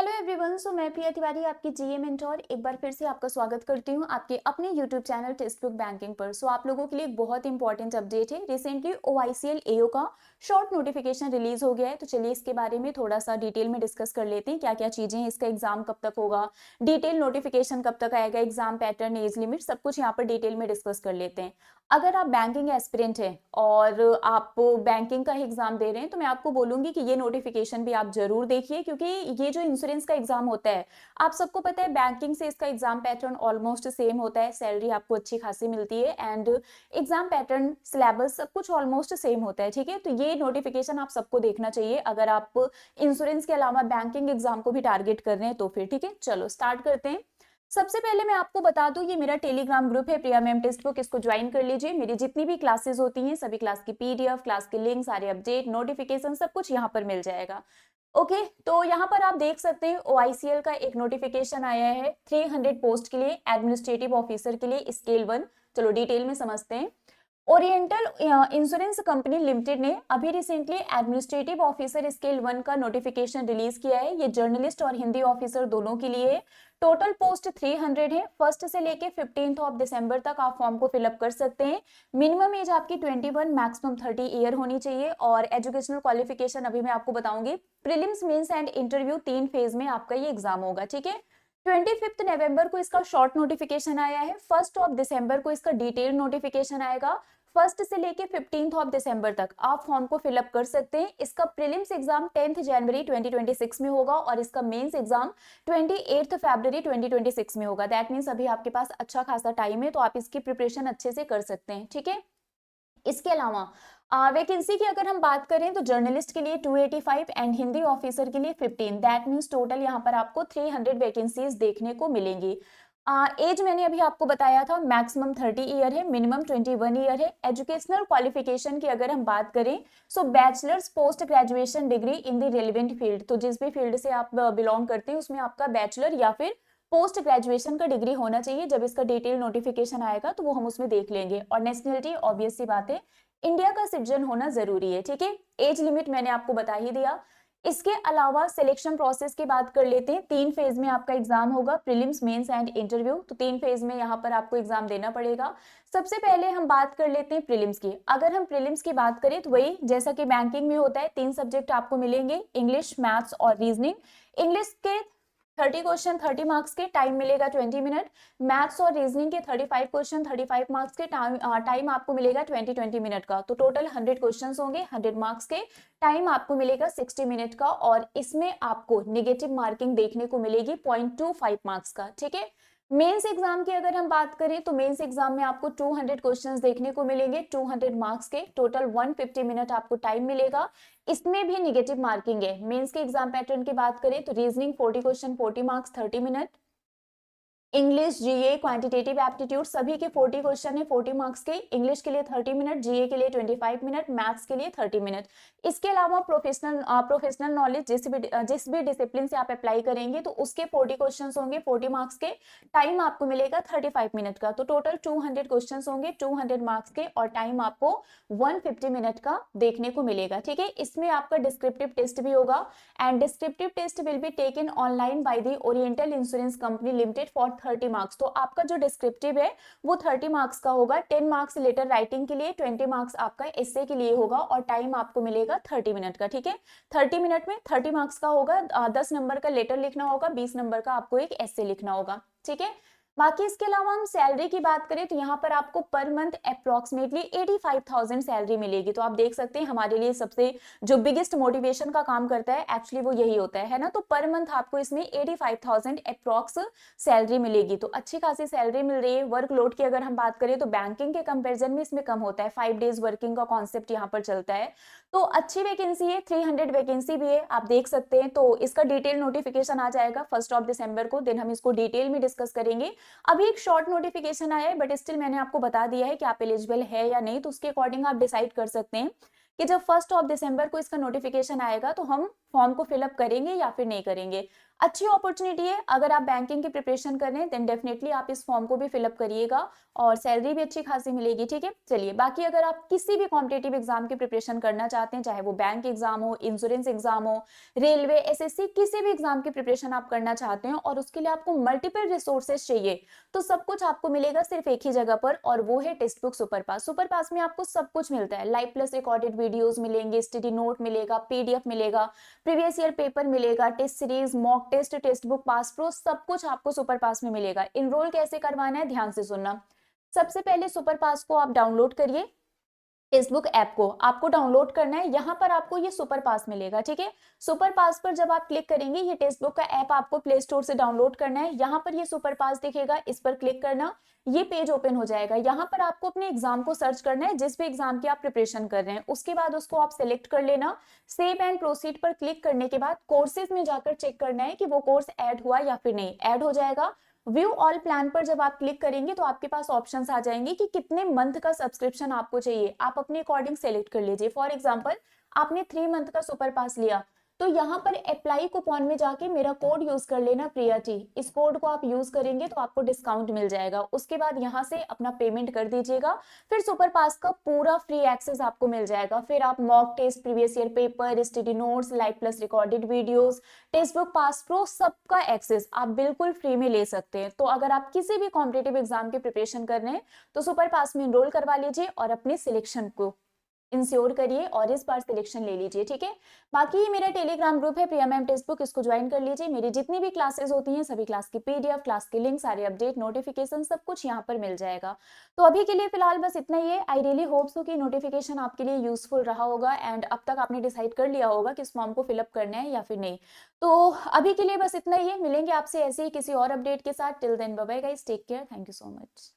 Hello everyone, सो मैं प्रिया तिवारी आपकी जीए mentor एक बार फिर से आपका स्वागत करती हूँ आपके अपने YouTube channel text book banking पर। सो आप लोगों के लिए एक बहुत इंपॉर्टेंट अपडेट है। रिसेंटली ओआईसीएल एओ का शॉर्ट नोटिफिकेशन रिलीज हो गया है, तो चलिए इसके बारे में थोड़ा सा डिटेल में डिस्कस कर लेते हैं। क्या क्या चीजें हैं, इसका एग्जाम कब तक होगा, डिटेल नोटिफिकेशन कब तक आएगा, एग्जाम पैटर्न, एज लिमिट, सब कुछ यहाँ पर डिटेल में डिस्कस कर लेते हैं। अगर आप बैंकिंग एस्पिरेंट हैं और आप बैंकिंग का एग्जाम दे रहे हैं तो मैं आपको बोलूंगी कि ये नोटिफिकेशन भी आप जरूर देखिए, क्योंकि ये जो इंश्योरेंस का एग्जाम होता है, आप सबको पता है बैंकिंग से इसका एग्जाम पैटर्न ऑलमोस्ट सेम होता है। सैलरी आपको अच्छी खासी मिलती है एंड एग्जाम पैटर्न, सिलेबस, सब कुछ ऑलमोस्ट सेम होता है। ठीक है, तो ये नोटिफिकेशन आप सबको देखना चाहिए अगर आप इंश्योरेंस के अलावा बैंकिंग एग्जाम को भी टारगेट कर रहे हैं तो फिर। ठीक है, चलो स्टार्ट करते हैं। सबसे पहले मैं आपको बता दूं, ये मेरा टेलीग्राम ग्रुप है प्रिया मैम टेक्स्ट बुक, इसको ज्वाइन कर लीजिए। मेरी जितनी भी क्लासेस होती हैं, सभी क्लास की पीडीएफ, क्लास के लिंक, सारे अपडेट, नोटिफिकेशन, सब कुछ यहाँ पर मिल जाएगा। ओके, तो यहाँ पर आप देख सकते हैं ओआईसीएल का एक नोटिफिकेशन आया है 300 पोस्ट के लिए, एडमिनिस्ट्रेटिव ऑफिसर के लिए, स्केल 1। चलो डिटेल में समझते हैं। ओरिएंटल इंश्योरेंस कंपनी लिमिटेड ने अभी रिसेंटली एडमिनिस्ट्रेटिव ऑफिसर स्केल 1 का नोटिफिकेशन रिलीज किया है। ये जर्नलिस्ट और हिंदी ऑफिसर दोनों के लिए है। टोटल पोस्ट 300 है। 1 से लेके 15 ऑफ दिसंबर तक आप फॉर्म को फिलअप कर सकते हैं। मिनिमम एज आपकी 21, मैक्सिमम 30 ईयर होनी चाहिए। और एजुकेशनल क्वालिफिकेशन अभी मैं आपको बताऊंगी। Prelims, mains and interview 3 phase में आपका ये एग्जाम होगा। ठीक है, 25 नवंबर को इसका शॉर्ट नोटिफिकेशन आया है। 1 ऑफ दिसंबर को इसका डिटेल नोटिफिकेशन आएगा। 1 से लेके 15 ऑफ दिसंबर तक आप फॉर्म को फिलअप कर सकते हैं। इसका प्रीलिम्स एग्जाम 10 जनवरी 2026 में होगा और इसका मेंस एग्जाम 28 फरवरी 2026 में होगा। दैट मीन्स अभी आपके पास अच्छा खासा टाइम है, तो आप इसकी प्रिपरेशन अच्छे से कर सकते हैं। ठीक है, इसके अलावा वैकेंसी की अगर हम बात करें तो जर्नलिस्ट के लिए 285 एंड हिंदी ऑफिसर के लिए 15। दैट मीन्स टोटल यहाँ पर आपको 300 वैकेंसीज देखने को मिलेंगी। एज मैंने अभी आपको बताया था, मैक्सिमम 30 ईयर है, मिनिमम 21 ईयर है। एजुकेशनल क्वालिफिकेशन की अगर हम बात करें so bachelor's post graduation degree in the relevant field, तो जिस भी फील्ड से आप बिलोंग करते हैं उसमें आपका बैचलर या फिर पोस्ट ग्रेजुएशन का डिग्री होना चाहिए। जब इसका डिटेल नोटिफिकेशन आएगा तो वो हम उसमें देख लेंगे। और नेशनलिटी ऑब्वियस सी बात है, इंडिया का सिटीजन होना जरूरी है। ठीक है, एज लिमिट मैंने आपको बता ही दिया। इसके अलावा सिलेक्शन प्रोसेस की बात कर लेते हैं। 3 फेज में आपका एग्जाम होगा, प्रीलिम्स, मेंस एंड इंटरव्यू। तो 3 फेज में यहाँ पर आपको एग्जाम देना पड़ेगा। सबसे पहले हम बात कर लेते हैं प्रीलिम्स की। अगर हम प्रीलिम्स की बात करें तो वही जैसा कि बैंकिंग में होता है, 3 सब्जेक्ट आपको मिलेंगे, इंग्लिश, मैथ्स और रीजनिंग। इंग्लिश के 30 क्वेश्चन 30 मार्क्स के, टाइम मिलेगा 20 मिनट। मैथ्स और रीजनिंग के 35 क्वेश्चन 35 मार्क्स के, टाइम आपको मिलेगा 20 मिनट का। तो टोटल 100 क्वेश्चंस होंगे 100 मार्क्स के, टाइम आपको मिलेगा 60 मिनट का। और इसमें आपको नेगेटिव मार्किंग देखने को मिलेगी 0.25 मार्क्स का। ठीक है, मेंस एग्जाम की अगर हम बात करें तो मेंस एग्जाम में आपको 200 क्वेश्चंस देखने को मिलेंगे 200 मार्क्स के, टोटल 150 मिनट आपको टाइम मिलेगा। इसमें भी नेगेटिव मार्किंग है। मेंस के एग्जाम पैटर्न की बात करें तो reasoning 40 question 40 marks 30 minute. English, GA, quantitative aptitude सभी के 40 क्वेश्चन है 40 मार्क्स के। इंग्लिश के लिए 30 मिनट, जीए के लिए 25 मिनट, मैथ्स के लिए 30 मिनट। इसके अलावा प्रोफेशनल नॉलेज जिस भी डिसिप्लिन से आप अप्लाई करेंगे तो उसके 40 क्वेश्चन होंगे 40 मार्क्स के, टाइम आपको मिलेगा 35 मिनट का। तो टोटल 200 क्वेश्चन होंगे 200 मार्क्स के और टाइम आपको 150 मिनट का देखने को मिलेगा। ठीक है, इसमें आपका डिस्क्रिप्टिव टेस्ट भी होगा and descriptive test will be taken online by the Oriental Insurance Company Limited for 30 marks. तो आपका जो डिस्क्रिप्टिव है वो 30 मार्क्स का होगा। 10 मार्क्स लेटर राइटिंग के लिए, 20 मार्क्स आपका एस्से के लिए होगा और टाइम आपको मिलेगा 30 मिनट का। ठीक है, 30 मिनट में 30 मार्क्स का होगा। 10 नंबर का लेटर लिखना होगा, 20 नंबर का आपको एक एस्से लिखना होगा। ठीक है, बाकी इसके अलावा हम सैलरी की बात करें तो यहाँ पर आपको पर मंथ अप्रोक्सीमेटली 85,000 सैलरी मिलेगी। तो आप देख सकते हैं हमारे लिए सबसे जो बिगेस्ट मोटिवेशन का काम करता है एक्चुअली वो यही होता है ना। तो पर मंथ आपको इसमें 85,000 अप्रोक्स सैलरी मिलेगी। तो अच्छी खासी सैलरी मिल रही है। वर्कलोड की अगर हम बात करें तो बैंकिंग के कंपेरिजन में इसमें कम होता है। 5 डेज वर्किंग का कॉन्सेप्ट यहाँ पर चलता है। तो अच्छी वैकेंसी है, 300 वैकेंसी भी है, आप देख सकते हैं। तो इसका डिटेल नोटिफिकेशन आ जाएगा 1 ऑफ दिसंबर को, दिन हम इसको डिटेल में डिस्कस करेंगे। अभी एक शॉर्ट नोटिफिकेशन आया है बट स्टिल मैंने आपको बता दिया है कि आप एलिजिबल है या नहीं, तो उसके अकॉर्डिंग आप डिसाइड कर सकते हैं कि जब 1 ऑफ दिसंबर को इसका नोटिफिकेशन आएगा तो हम फॉर्म को फिलअप करेंगे या फिर नहीं करेंगे। अच्छी अपॉर्चुनिटी है, अगर आप बैंकिंग की प्रिपरेशन कर रहे हैं देन डेफिनेटली आप इस फॉर्म को भी फिलअप करिएगा और सैलरी भी अच्छी खासी मिलेगी, ठीक है। चलिए, बाकी अगर आप किसी भी कॉम्पिटेटिव एग्जाम की प्रिपरेशन करना चाहते हैं, चाहे वो बैंक एग्जाम हो, इंश्योरेंस एग्जाम हो, रेलवे, एसएससी, किसी भी एग्जाम की प्रिपरेशन आप करना चाहते हैं और उसके लिए आपको मल्टीपल रिसोर्सेज चाहिए, तो सब कुछ आपको मिलेगा सिर्फ एक ही जगह पर, और वो है text book super pass. Super pass में आपको सब कुछ मिलता है, लाइव प्लस रिकॉर्डेड वीडियोस मिलेंगे, स्टडी नोट मिलेगा, पीडीएफ मिलेगा, प्रीवियस ईयर पेपर मिलेगा, test series, mock test, text book, pass pro, सब कुछ आपको सुपर पास में मिलेगा। इनरोल कैसे करवाना है ध्यान से सुनना। सबसे पहले सुपर पास को आप डाउनलोड करिए, फेसबुक ऐप को आपको डाउनलोड करना है, यहाँ पर आपको ये सुपर पास मिलेगा, ठीक है। सुपर पास पर जब आप क्लिक करेंगे, ये टेक्स्ट बुक का ऐप आपको प्ले स्टोर से डाउनलोड करना है, यहाँ पर ये सुपर पास दिखेगा, इस पर क्लिक करना, ये पेज ओपन हो जाएगा। यहाँ पर आपको अपने एग्जाम को सर्च करना है, जिस भी एग्जाम की आप प्रिपरेशन कर रहे हैं, उसके बाद उसको आप सिलेक्ट कर लेना। सेव एंड प्रोसीड पर क्लिक करने के बाद कोर्सेज में जाकर चेक करना है कि वो कोर्स ऐड हुआ या फिर नहीं, ऐड हो जाएगा। व्यू ऑल प्लान पर जब आप क्लिक करेंगे तो आपके पास ऑप्शंस आ जाएंगे कि कितने मंथ का सब्सक्रिप्शन आपको चाहिए, आप अपने अकॉर्डिंग सेलेक्ट कर लीजिए। फॉर एग्जांपल, आपने 3 मंथ का सुपर पास लिया, तो यहाँ पर अप्लाई कूपन में जाके मेरा कोड यूज कर लेना, प्रिया टी, इस कोड को आप यूज करेंगे तो आपको डिस्काउंट मिल जाएगा। उसके बाद यहाँ से अपना पेमेंट कर दीजिएगा, फिर सुपर पास का पूरा फ्री एक्सेस आपको मिल जाएगा। फिर आप mock test, previous year paper, study notes, live plus recorded videos, text book, pass pro, सबका एक्सेस आप बिल्कुल फ्री में ले सकते हैं। तो अगर आप किसी भी कॉम्पिटेटिव एग्जाम की प्रिपरेशन कर रहे हैं तो सुपर पास में एनरोल करवा लीजिए और अपने सिलेक्शन को इंश्योर करिए और इस बार सिलेक्शन ले लीजिए, ठीक है। बाकी ये मेरा टेलीग्राम ग्रुप है प्रिया मैम टेक्स्ट बुक, इसको ज्वाइन कर लीजिए। मेरी जितनी भी क्लासेस होती हैं सभी क्लास की पीडीएफ, क्लास के लिंक, सारे अपडेट, नोटिफिकेशन, सब कुछ यहाँ पर मिल जाएगा। तो अभी के लिए फिलहाल बस इतना ही है। आई रियली होप सो कि नोटिफिकेशन आपके लिए यूजफुल रहा होगा एंड अब तक आपने डिसाइड कर लिया होगा कि इस फॉर्म को फिलअप करना है या फिर नहीं। तो अभी के लिए बस इतना ही है, मिलेंगे आपसे ऐसे ही किसी और अपडेट के साथ। Till then bye bye guys, take care, thank you so much.